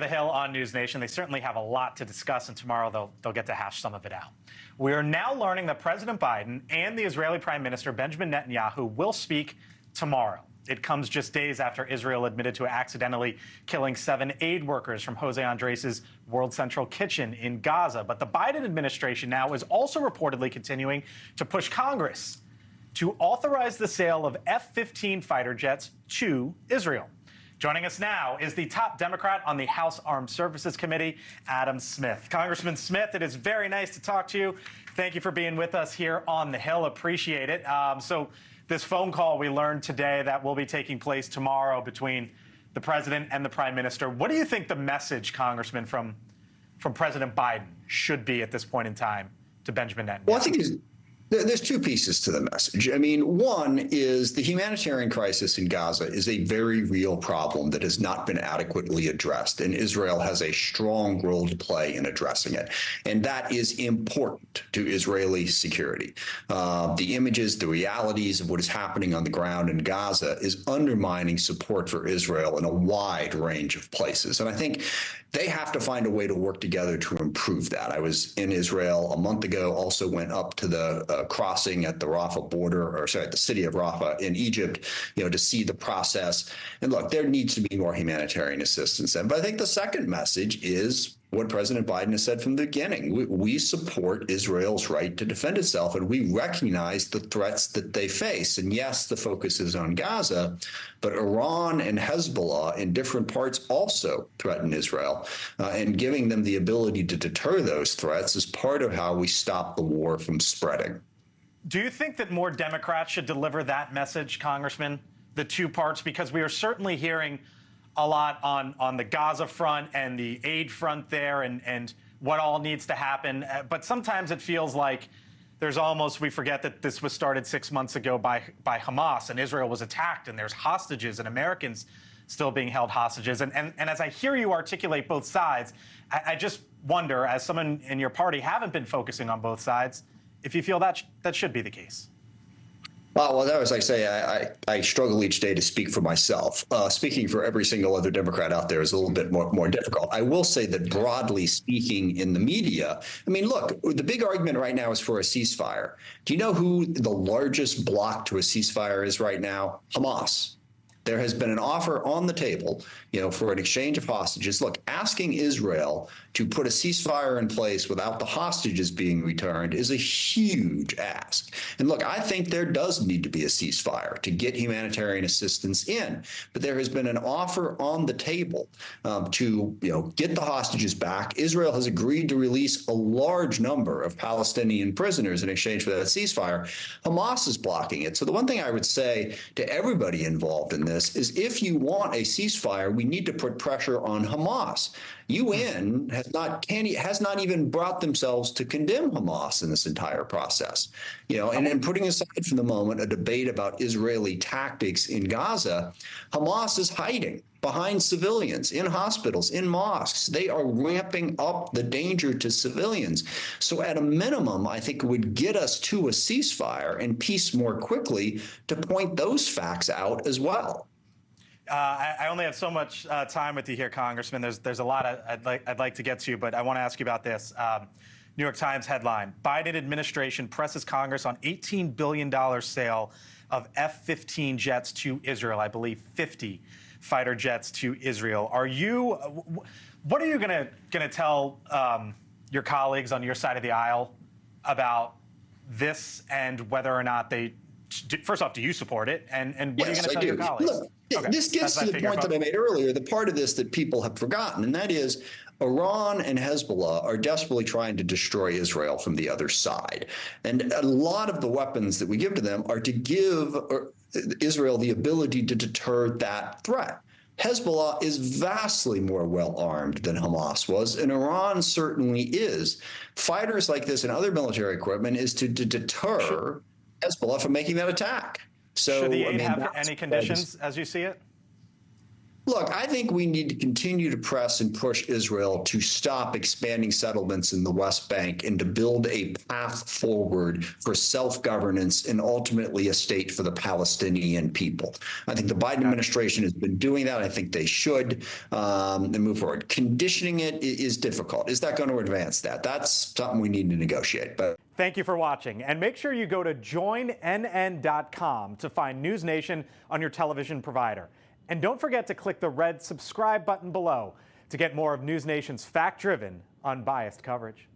the Hill on NewsNation. They certainly have a lot to discuss, and tomorrow they'll get to hash some of it out. We are now learning that President Biden and the Israeli Prime Minister Benjamin Netanyahu will speak tomorrow. It comes just days after Israel admitted to accidentally killing 7 aid workers from Jose Andres' World Central Kitchen in Gaza. But the Biden administration now is also reportedly continuing to push Congress to authorize the sale of F-15 fighter jets to Israel. Joining us now is the top Democrat on the House Armed Services Committee, Adam Smith. Congressman Smith, it is very nice to talk to you. Thank you for being with us here on the Hill. Appreciate it. So this phone call we learned today that will be taking place tomorrow between the president and the prime minister. What do you think the message, Congressman, from President Biden should be at this point in time to Benjamin Netanyahu? Well, I think there's two pieces to the message. I mean, one is the humanitarian crisis in Gaza is a very real problem that has not been adequately addressed, and Israel has a strong role to play in addressing it. And that is important to Israeli security. The images, the realities of what is happening on the ground in Gaza is undermining support for Israel in a wide range of places. And I think they have to find a way to work together to improve that. I was in Israel a month ago, also went up to the crossing at the Rafah border, or sorry, at the city of Rafah in Egypt, to see the process. And look, there needs to be more humanitarian assistance. But I think the second message is what President Biden has said from the beginning. We support Israel's right to defend itself, and we recognize the threats that they face. And yes, the focus is on Gaza, but Iran and Hezbollah in different parts also threaten Israel, and giving them the ability to deter those threats is part of how we stop the war from spreading. Do you think that more Democrats should deliver that message, Congressman, the two parts? Because we are certainly hearing a lot on the Gaza front and the aid front there and what all needs to happen. But sometimes it feels like there's almost, we forget that this was started 6 months ago by Hamas, and Israel was attacked, and there's hostages and Americans still being held hostages. And as I hear you articulate both sides, I just wonder, as someone in your party haven't been focusing on both sides, if you feel that should be the case. Well, that was, like I say, I struggle each day to speak for myself. Speaking for every single other Democrat out there is a little bit more difficult. I will say that broadly speaking in the media, I mean, look, the big argument right now is for a ceasefire. Do you know who the largest block to a ceasefire is right now? Hamas. There has been an offer on the table, for an exchange of hostages. Look, asking Israel to put a ceasefire in place without the hostages being returned is a huge ask. And look, I think there does need to be a ceasefire to get humanitarian assistance in. But there has been an offer on the table to, get the hostages back. Israel has agreed to release a large number of Palestinian prisoners in exchange for that ceasefire. Hamas is blocking it. So the one thing I would say to everybody involved in this is if you want a ceasefire, we need to put pressure on Hamas. UN has not even brought themselves to condemn Hamas in this entire process. And putting aside for the moment a debate about Israeli tactics in Gaza, Hamas is hiding behind civilians, in hospitals, in mosques. They are ramping up the danger to civilians. So at a minimum, I think it would get us to a ceasefire and peace more quickly to point those facts out as well. I only have so much time with you here, Congressman. There's a lot I'd like to get to, but I want to ask you about this. New York Times headline: Biden administration presses Congress on $18 billion sale of F-15 jets to Israel. I believe 50 fighter jets to Israel. What are you gonna tell your colleagues on your side of the aisle about this, and whether or not they? First off, do you support it? And what are you going to tell your colleagues? Look, this gets to the point that I made earlier, the part of this that people have forgotten, and that is Iran and Hezbollah are desperately trying to destroy Israel from the other side. And a lot of the weapons that we give to them are to give Israel the ability to deter that threat. Hezbollah is vastly more well-armed than Hamas was, and Iran certainly is. Fighters like this and other military equipment is to deter Hezbollah from making that attack. So, should the aid have any conditions as you see it? Look, I think we need to continue to press and push Israel to stop expanding settlements in the West Bank and to build a path forward for self-governance and ultimately a state for the Palestinian people. I think the Biden administration has been doing that. I think they should and move forward. Conditioning it is difficult. Is that going to advance that? That's something we need to negotiate. But thank you for watching, and make sure you go to joinnn.com to find NewsNation on your television provider. And don't forget to click the red subscribe button below to get more of NewsNation's fact-driven, unbiased coverage.